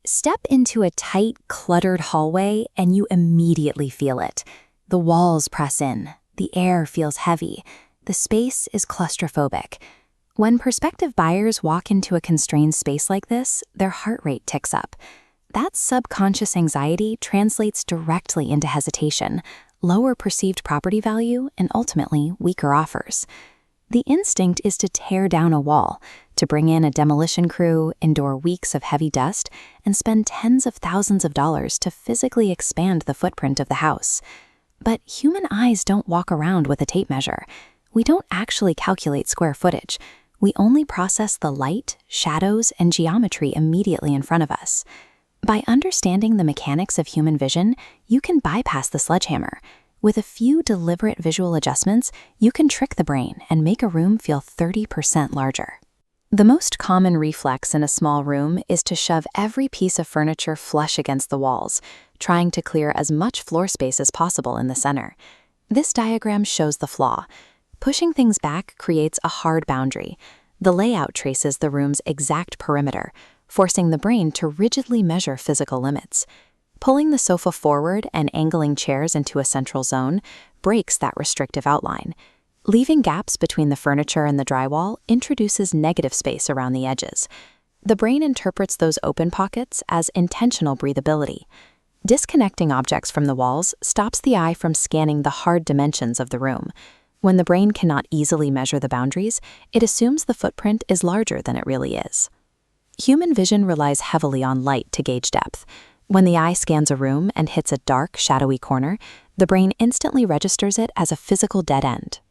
Step into a tight, cluttered hallway and you immediately feel it. The walls press in, the air feels heavy, the space is claustrophobic. When prospective buyers walk into a constrained space like this, their heart rate ticks up. That subconscious anxiety translates directly into hesitation, lower perceived property value, and ultimately weaker offers. The instinct is to tear down a wall, to bring in a demolition crew, endure weeks of heavy dust, and spend tens of thousands of dollars to physically expand the footprint of the house. But human eyes don't walk around with a tape measure. We don't actually calculate square footage. We only process the light, shadows, and geometry immediately in front of us. By understanding the mechanics of human vision, you can bypass the sledgehammer. With a few deliberate visual adjustments, you can trick the brain and make a room feel 30% larger. The most common reflex in a small room is to shove every piece of furniture flush against the walls, trying to clear as much floor space as possible in the center. This diagram shows the flaw. Pushing things back creates a hard boundary. The layout traces the room's exact perimeter, forcing the brain to rigidly measure physical limits. Pulling the sofa forward and angling chairs into a central zone breaks that restrictive outline. Leaving gaps between the furniture and the drywall introduces negative space around the edges. The brain interprets those open pockets as intentional breathability. Disconnecting objects from the walls stops the eye from scanning the hard dimensions of the room. When the brain cannot easily measure the boundaries, it assumes the footprint is larger than it really is. Human vision relies heavily on light to gauge depth. When the eye scans a room and hits a dark, shadowy corner, the brain instantly registers it as a physical dead end.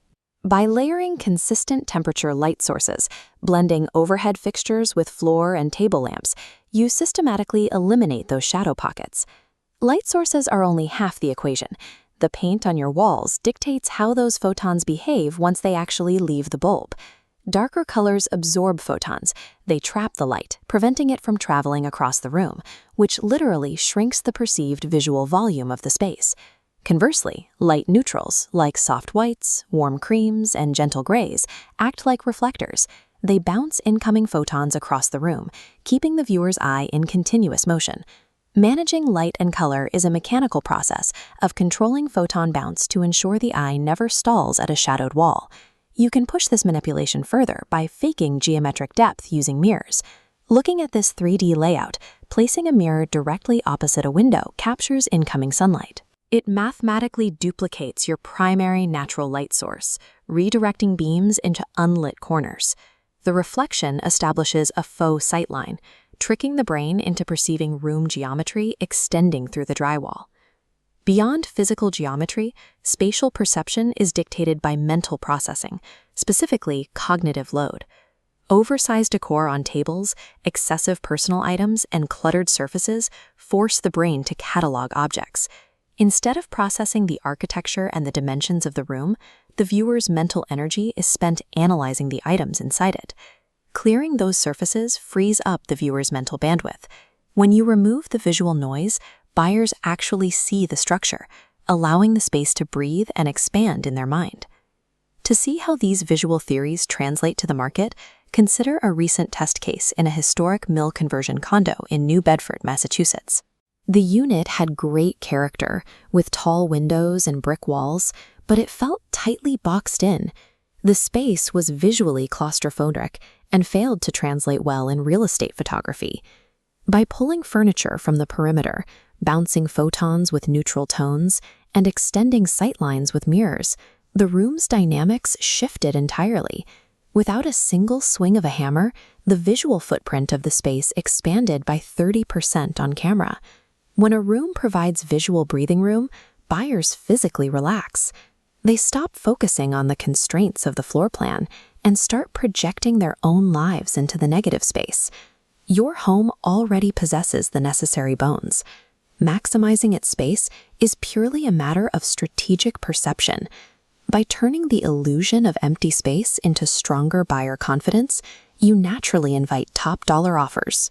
By layering consistent temperature light sources, blending overhead fixtures with floor and table lamps, you systematically eliminate those shadow pockets. Light sources are only half the equation. The paint on your walls dictates how those photons behave once they actually leave the bulb. Darker colors absorb photons. They trap the light, preventing it from traveling across the room, which literally shrinks the perceived visual volume of the space. Conversely, light neutrals, like soft whites, warm creams, and gentle grays, act like reflectors. They bounce incoming photons across the room, keeping the viewer's eye in continuous motion. Managing light and color is a mechanical process of controlling photon bounce to ensure the eye never stalls at a shadowed wall. You can push this manipulation further by faking geometric depth using mirrors. Looking at this 3D layout, placing a mirror directly opposite a window captures incoming sunlight. It mathematically duplicates your primary natural light source, redirecting beams into unlit corners. The reflection establishes a faux sightline, tricking the brain into perceiving room geometry extending through the drywall. Beyond physical geometry, spatial perception is dictated by mental processing, specifically cognitive load. Oversized decor on tables, excessive personal items, and cluttered surfaces force the brain to catalog objects. Instead of processing the architecture and the dimensions of the room, the viewer's mental energy is spent analyzing the items inside it. Clearing those surfaces frees up the viewer's mental bandwidth. When you remove the visual noise, buyers actually see the structure, allowing the space to breathe and expand in their mind. To see how these visual theories translate to the market, consider a recent test case in a historic mill conversion condo in New Bedford, Massachusetts. The unit had great character, with tall windows and brick walls, but it felt tightly boxed in. The space was visually claustrophobic and failed to translate well in real estate photography. By pulling furniture from the perimeter, bouncing photons with neutral tones, and extending sightlines with mirrors, the room's dynamics shifted entirely. Without a single swing of a hammer, the visual footprint of the space expanded by 30% on camera. When a room provides visual breathing room, buyers physically relax. They stop focusing on the constraints of the floor plan and start projecting their own lives into the negative space. Your home already possesses the necessary bones. Maximizing its space is purely a matter of strategic perception. By turning the illusion of empty space into stronger buyer confidence, you naturally invite top-dollar offers.